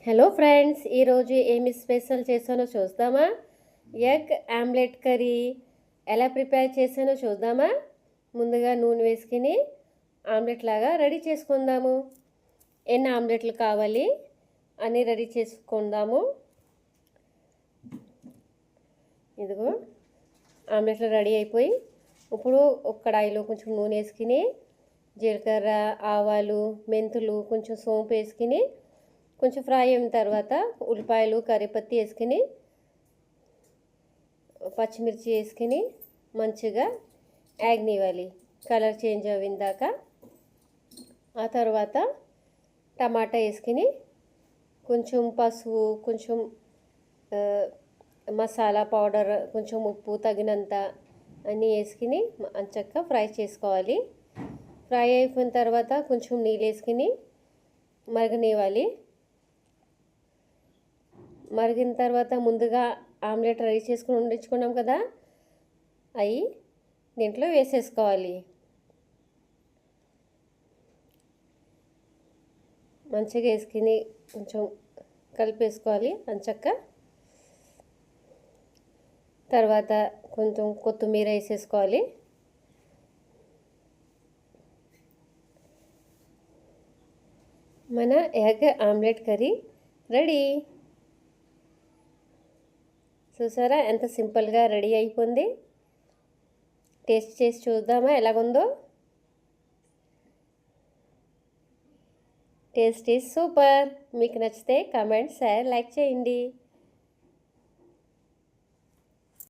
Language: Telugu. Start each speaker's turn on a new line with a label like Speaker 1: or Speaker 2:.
Speaker 1: హలో ఫ్రెండ్స్, ఈరోజు ఏమి స్పెషల్ చేశానో చూద్దామా? ఎగ్ ఆమ్లెట్ కర్రీ ఎలా ప్రిపేర్ చేశానో చూద్దామా? ముందుగా నూనె వేసుకుని ఆమ్లెట్ లాగా రెడీ చేసుకుందాము. ఎన్ని ఆమ్లెట్లు కావాలి అని రెడీ చేసుకుందాము. ఇదిగో ఆమ్లెట్లు రెడీ అయిపోయి, ఇప్పుడు ఒక కడాయిలో కొంచెం నూనె వేసుకుని జీలకర్ర, ఆవాలు, మెంతులు, కొంచెం సోంపు వేసుకుని కొంచెం ఫ్రై అయిన తర్వాత ఉల్లిపాయలు, కరివేపత్తి వేసుకుని పచ్చిమిర్చి వేసుకుని మంచిగా యాగనివ్వాలి, కలర్ చేంజ్ అయిందాక. ఆ తర్వాత టమాటా వేసుకుని కొంచెం పసుపు, కొంచెం మసాలా పౌడర్, కొంచెం ఉప్పు తగినంత అన్నీ వేసుకుని చక్కగా ఫ్రై చేసుకోవాలి. ఫ్రై అయిపోయిన తర్వాత కొంచెం నీళ్ళు వేసుకుని మరగనివ్వాలి. మరిగిన తర్వాత ముందుగా ఆమ్లెట్ రెడీ చేసుకుని ఉండించుకున్నాం కదా, అవి దీంట్లో వేసేసుకోవాలి. మంచిగా వేసుకుని కొంచెం కలిపేసుకోవాలి అంచక్క. తర్వాత కొంచెం కొత్తిమీర వేసేసుకోవాలి. మన ఎగ్ ఆమ్లెట్ కర్రీ రెడీ. చూసారా ఎంత సింపుల్గా రెడీ అయిపోయింది? టేస్ట్ చేసి చూద్దామా ఎలాగుందో? Taste is super. మీకు నచ్చితే కామెంట్, షేర్, లైక్ చేయండి.